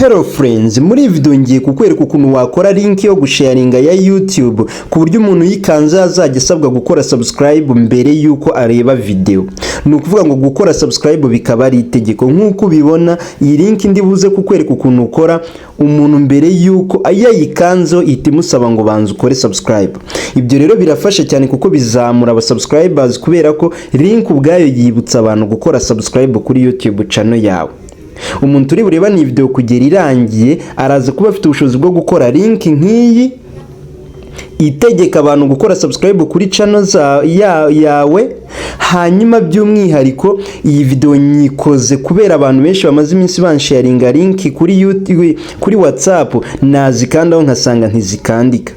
Hello friends, muri video ngiye kukwereka ukuntu wakora link yo gusharinga ya YouTube ku buryo umuntu yikanze azajya asabwa gukora subscribe mbere yuko areba video. Ni ukuvuga ngo gukora subscribe bikaba ari itegeko. Nkuko ubibona iyi link ndibuze kukwereka ukuntu ukora umuntu mbere yuko ayayikanzeho itimusaba ngo banze ukore subscribe. Ibyo rero birafasha cyane kuko bizamura aba subscribers kubera ko link ubwayo yibutsa abantu gukora subscribe kuri YouTube channel yawe. Umuntu turi bureba ni video kugera irangiye araza kuba afite ubushobozi bwo gukora link nk'iyi itegeka abantu gukora subscribe kuri channel yawe. Hanyuma by'umwihariko iyi video nyikoze kubera abantu benshi bamaze iminsi bansharinga link kuri YouTube kuri WhatsApp nazikandaho nkasanga ntizikandika.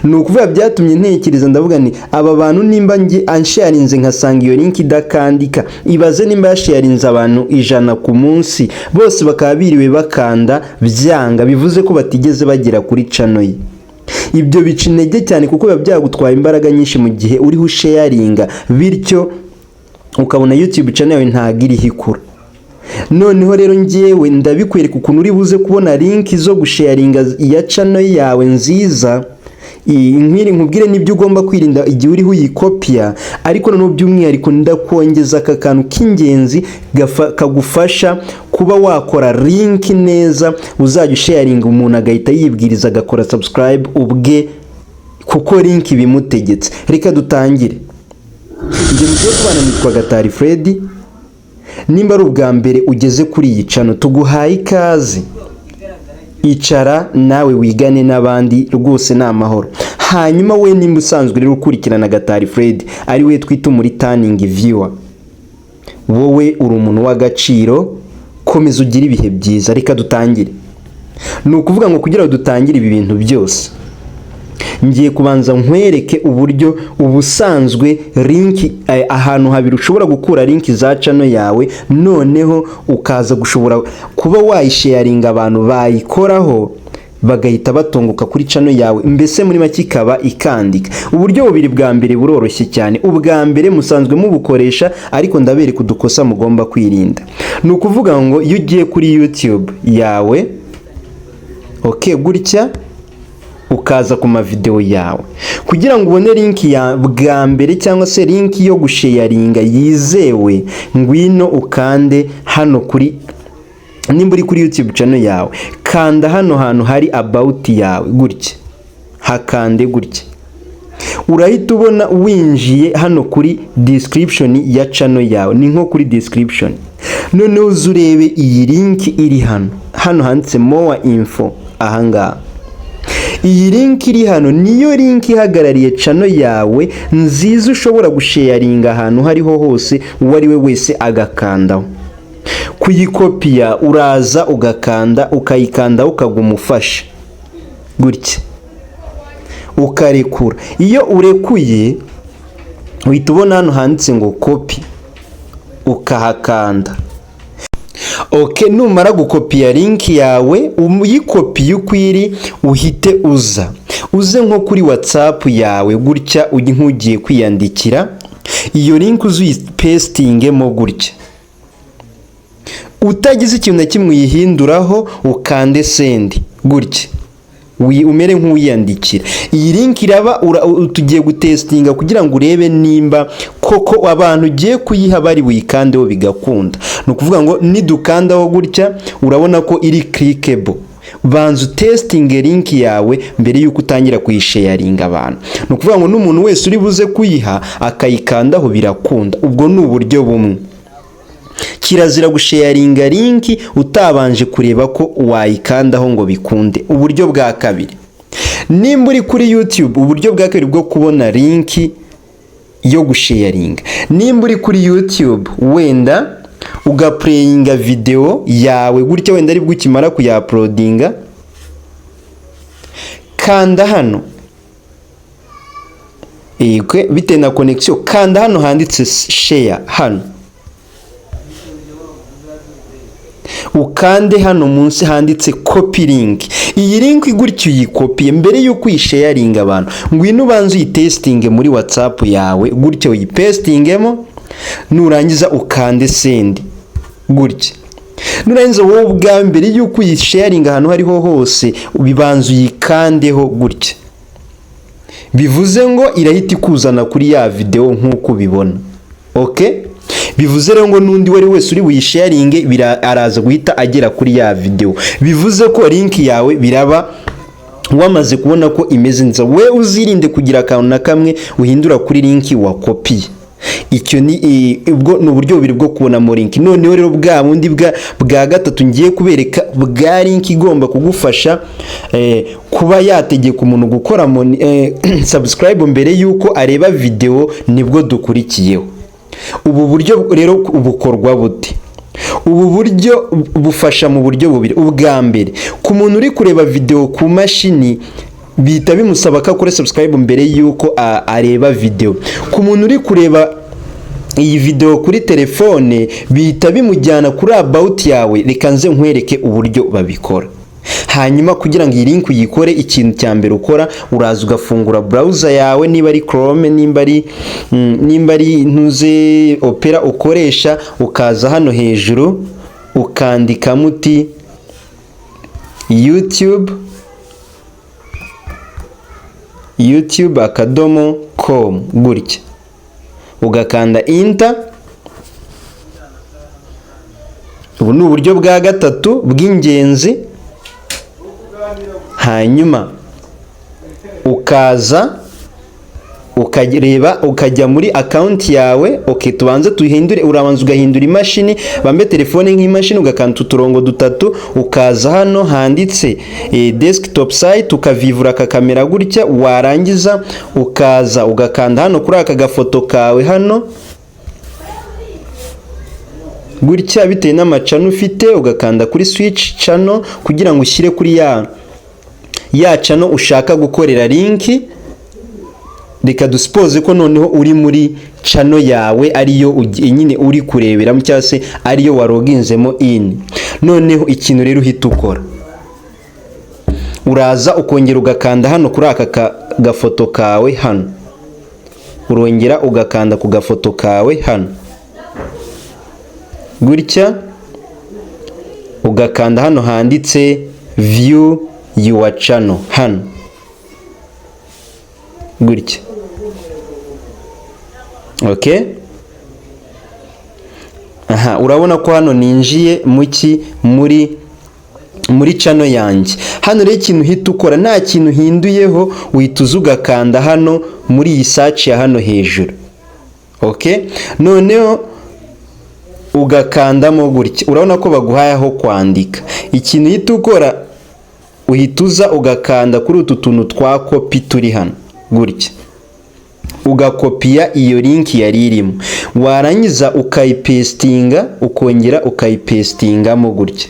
Nukuvuga byatumye ntekereza ndavuga ni aba bantu nimba nge ansharinze nkasanga iyo link idakandika, ibaze nimba yasharinze abantu 100 ku munsi bose bakaba biriwe bakanda byanga, bivuze ko batigeze bagera kuri channel ye. Ibyo bica intege cyane kuko biba byagutwaye imbaraga nyinshi mu gihe uriho sharinga, bityo ukabona YouTube channel yawe ntagira ihikura. Noneho rero ngewe ndabikwereka ukuntu uri buze kubona link zo gusharinga ya channel yawe nziza. Inkwiri nkubwire nibyo ugomba kwirinda igihe uri uyikopia, ariko no by'umwihariko ndakongeza aka kantu k'ingenzi kagufasha kuba wakora link neza uzajya sharinga umuntu agahita yibwiriza agakora subscribe ubwe kuko link bimutegetse. Reka dutangire. Ngiye mugiye kubana nitwa Gatari Fred. Nimba ari ubwa mbere ugeze kuri iyi channel tuguhaye ikaze. Icara nawe wigane n'abandi rwose n'amahoro. Hanyuma we nimba usanzwe rero ukurikirana Gatari Fred ari we twita muri turning viewer, wowe uri umuntu w'agaciro, komeza ugira ibihe byiza. Reka dutangire. Ni ukuvuga ngo kugira dutangire ibi bintu byose ngiye kubanza nkwereke uburyo ubusanzwe link ahantu habiri ushobora gukura link za channel yawe, noneho ukaza gushobora kuba wayisharinga abantu bayikoraho bagahita batongoka kuri channel yawe, mbese muri make ikaba ikandika. Uburyo bubiri bwa mbere buroroshye cyane. Ubwa mbere musanzwe mubukoresha, ariko ndabereka udukosa mugomba kwirinda. Ni ukuvuga ngo iyo ugiye kuri YouTube yawe gutya ukaza ku mavideo yawe, kugira ngo ubone link ya bwa mbere cyangwa se link yo gusharinga yizewe, ngwino ukande hano kuri, nimba uri kuri YouTube channel yawe kanda hano hantu hari about yawe gutya, hakande gutya, urahita ubona winjiye hano kuri description ya channel yawe. Ni nko kuri description, noneho uzurebe iyi link iri hano handitse more info. Ahangaha iyi link iri hano niyo link ihagarariye channel yawe nziza ushobora gusharinga ahantu hariho hose uwari we wese agakandaho. Kuyikopia uraza ugakanda, ukayikanda ukagumufasha gutya ukarekura. Iyo urekuye uhita ubona hano handitse ngo copy, ukahakanda. Numara gukopia link yawe uyikopiye ukwiri uhite uze nko kuri WhatsApp yawe gutya nk'ugiye kwiyandikira, iyo link uzuyipastingemo gutya, utagize ikintu na kimwe uyihinduraho, ukande send gutya umere nk'uyandikira. Iyi link iraba tugiye gutestinga kugira ngo urebe nimba koko abantu ugiye kuyiha bari wikandeho bigakunda. No kuvuga ngo nidukandaho gutya urabona ko iri clickable. Banzu testing link yawe mbere yuko utangira kuyisharinga abantu. No kuvuga ngo n'umuntu wese uri buze kuyiha akayikandaho birakunda. Ubwo ni uburyo bumwe. Kirazira gusharinga link utabanje kureba ko wayikandaho ngo bikunde. Uburyo bwa kabiri, nimba uri kuri YouTube, uburyo bwa kabiri bwo kubona link yo gusharinga, nimba uri kuri YouTube wenda ugaplayinga video yawe gutya, wenda ari bwo ukimara kuya-uploadinga, kanda hano bite na connection, kanda hano handitse share hano, ukande hano munsi handitse copy link. Iyi link gutyo uyikopiye mbere yuko uyisharinga abantu, ngwino ubanze uyitestinge muri WhatsApp yawe gutyo uyipastingemo, nurangiza ukande send gutya. nurangiza wowe ubwa mbere yuko uyisharinga ahantu hariho hose bibanza uyikandeho gutya, bivuze ngo irahita ikuzana kuri ya video nk'uko ubibona. Okay, bivuze rero ngo n'undi wari wese uri buyisharinge araza guhita agera kuri ya video, bivuze ko link yawe biraba wamaze kubona ko imeze neza. We uzirinde kugira akantu na kamwe uhindura kuri link wa copy. Icyo ni ubwo n'uburyo bubiri bwo kubona mo link. Noneho rero bwa bundi bwa gatatu ngiye kubereka bwa link igomba kugufasha kuba yategeka umuntu gukora subscribe mbere yuko areba video, nibwo dukurikiyeho. Ubu buryo rero bukorwa bute? Ubu buryo bufasha mu buryo bubiri. Ubwa mbere, ku muntu uri kureba video ku mashini bita bimusaba ko akora subscribe mbere yuko areba video. Ku muntu uri kureba iyi video kuri telefone bita bimujyana kuri about yawe. Reka nze nkwereke uburyo babikora. Hanyuma kugira ngo iyi link uyikore, ikintu cya mbere ukora uraza ugafungura browser yawe, niba ari Chrome, nimba ari ntuze Opera ukoresha, ukaza hano hejuru ukandika muti youtube.com gutya, ugakanda enter. Ubu ni uburyo bwa gatatu bw'ingenzi. Hanyuma ukaza ukajya muri account yawe. Okay, tubanze tuhindure, urabanza ugahindura imashini, bambe telefone nk'imashini, ugakanda uturongo dutatu, ukaza hano handitse desktop site, ukavivura aka kamera gutya, warangiza ukaza ugakanda hano kuri aka gafoto kawe hano gutya, bitewe n'amacano ufite, ugakanda kuri switch channel kugira ngo ushyire kuri ya channel ushaka gukorera link. Reka duspose ko noneho uri muri channel yawe ariyo nyine uri kureberamo cyangwa se ariyo waroginzemo in. Noneho ikintu rero uhita ukora, uraza ukongera ugakanda hano kuri aka gafoto kawe hano, urongera ugakanda ku gafoto kawe hano gutya, ugakanda hano handitse view your channel hano gutya. Okay, aha urabona ko hano ninjiye muri channel yanjye. Hano rero ikintu uhita ukora, nta kintu hinduyeho, uhita ugakanda hano muri iyi search ya hano hejuru. Okay, noneho ugakandamo gutya, urabona ko baguhaye aho kwandika. Ikintu uhita ukora, uhita uza ugakanda kuri utu tuntu twa copy turi hano gutya, ugakopiya iyo link yari irimo, warangiza ukayipestinga, ukongera ukayipestingamo gutya.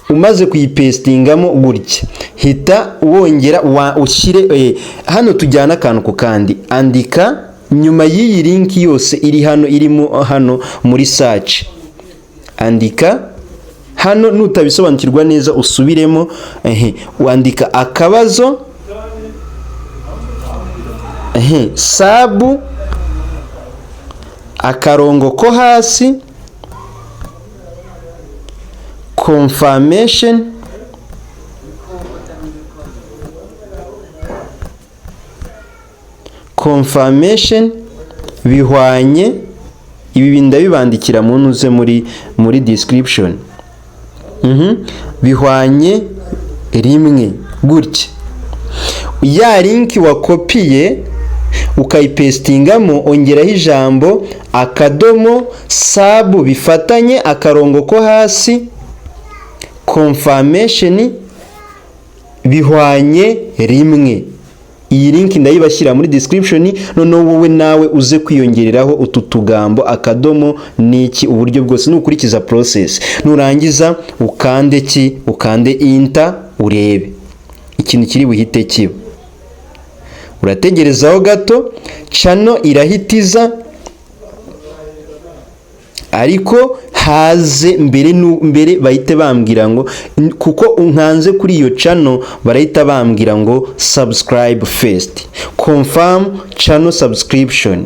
Umaze kuyipestingamo gutya, hita wongera ushyire hano tujyana akantu ku kandi, andika nyuma y'iyi link yose iri hano, irimo hano muri search, andika hano. Nutabisobanukirwa neza usubiremo, wandika akabazo sabu akarongo ko hasi confirmation bihwanye. Ibi ndabibandikira mu ntuze muri description. Bihwanye rimwe gutya. Ya link wakopiye ukayipestingamo, ongeraho ijambo akadomo sabu bifatanye akarongo ko hasi confirmation bihwanye rimwe. Iyi link ndayibashyira muri description. Noneho wowe nawe uze kwiyongereraho utu tugambo akadomo niki, uburyo bwose nukurikiza process. Nurangiza ukande enter, urebe ikintu kiri buhite kiba. Urategerezaho gato, channel irahitiza, ariko haze mbere bahite bambwira ngo, kuko unkanze kuri iyo channel barahita bambwira ngo subscribe first, confirm channel subscription.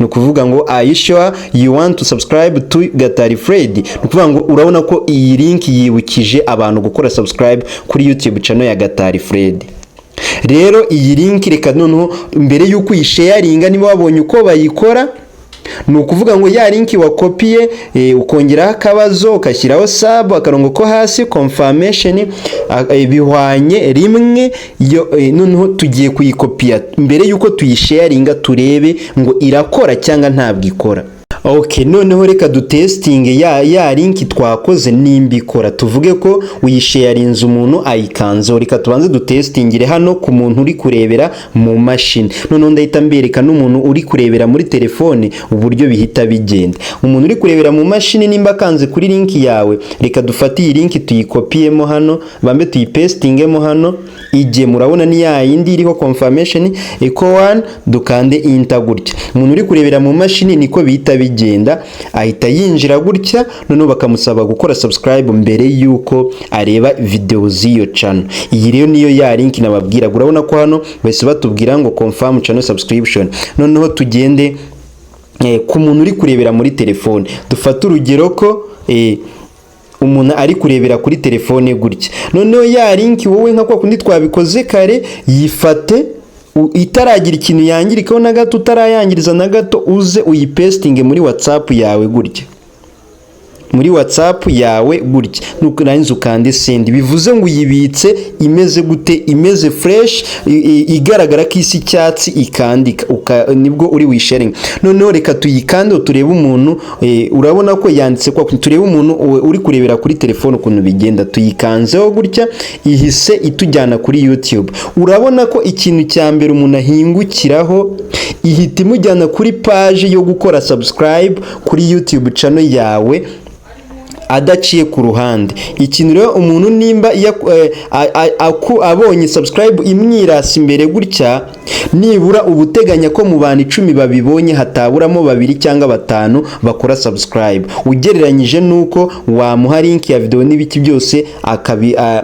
ni ukuvuga ngo are you sure you want to subscribe to Gatari Fred? Ni ukuvuga ngo urabona ko iyi link yibukije abantu gukora subscribe kuri YouTube channel ya Gatari Fred. Rero iyi link reka noneho mbere yuko uyisharinga niba wabonye uko bayikora, ni ukuvuga ngo ya link wakopiye ukongeraho akabazo ukashyiraho sub akarongo ko hasi confirmation bihwanye rimwe, noneho tugiye kuyikopiya mbere yuko tuyisharinga turebe ngo irakora cyangwa ntabwo ikora. Okay, noneho reka dutestinge ya link twakoze nimba ikora. Tuvuge ko uyisharinze umuntu ayikanze, reka tubanze dutestingire hano ku muntu uri kurebera mu mashini. Noneho ndahita mbereka n'umuntu uri kurebera muri telefone uburyo bihita bigenda. Umuntu uri kurebera mu mashini nimba kanze kuri link yawe, reka dufate iyi link tuyikopiyemo hano, bambe tuyipestingemo hano, ije murabona ni ya yindi iriho confirmation echo 1, dukande enter gutya. Umuntu uri kurebera mu mashini niko bihita bigenda, ahita yinjira gutya, noneho bakamusaba gukora subscribe mbere yuko areba video z'iyo channel. Iyi rero niyo ya link nababwira. Urabona ko hano bese batubwira ngo confirm channel subscription. Noneho tugende ku muntu uri kurebera muri telefone. Dufata urugero ko umuntu ari kurebera kuri telefone gutya. Noneho ya link wowe nka kwa kundi twabikoze kare, yifate itaragira ikintu yangirikaho na gato, utarayangiriza na gato, uze uyipestinge muri WhatsApp yawe gutya. Muri WhatsApp yawe gutya, nuko narinze ukande send. Bivuze ngo uyibitse imeze gute? Imeze fresh, igaragara ko isi cyatsi, ikandika nibwo uri wisharing. Noneho reka tuyikande turebe umuntu, urabona ko yanditse kwa turebe umuntu uri kurebera kuri telefone ukuntu bigenda. Tuyikanzeho gutya, ihise itujyana kuri YouTube. Urabona ko ikintu cya mbere umuntu ahingukiraho, ihita imujyana kuri page yo gukora subscribe kuri YouTube channel yawe adaciye ku ruhande. Ikintu rero umuntu nimba abonye subscribe imwirasi imbere gutya, nibura ubuteganya ko mu bantu 10 babibonye hataburamo 2 cyangwa 5 bakora subscribe, ugereranyije nuko wamuha link ya video n'ibiki byose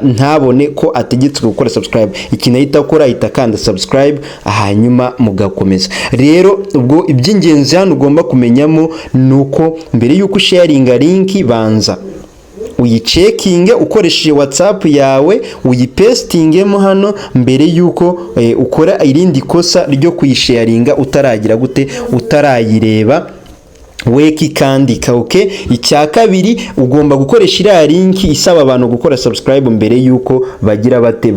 ntabone ko ategetswe gukora subscribe. Ikintu ahita akora ahita kanda subscribe, hanyuma mugakomeza. Rero ubwo iby'ingenzi hano ugomba kumenyamo nuko mbere yuko sharinga link banza uyicekinge ukoresheje WhatsApp yawe, uyipestingemo hano mbere yuko ukora irindi kosa ryo kuyisharinga utaragira gute, utarayireba weki kandika. Okay, icya kabiri ugomba gukoresha iriya link isaba abantu gukora subscribe mbere yuko bagira bate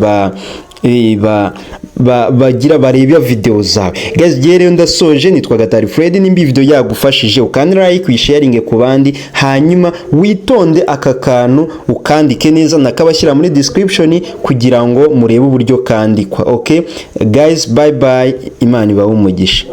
bagira bareba video zawe. Guys, rero ndasoje, nitwa Gatari Fred. Nimba video yagufashije ukandira like, uyisharinge ku bandi, hanyuma witonde aka kantu ukandike neza, nakabashyira muri description kugira ngo murebe uburyo kandikwa. Okay guys, bye bye, Imana ibahe umugisha.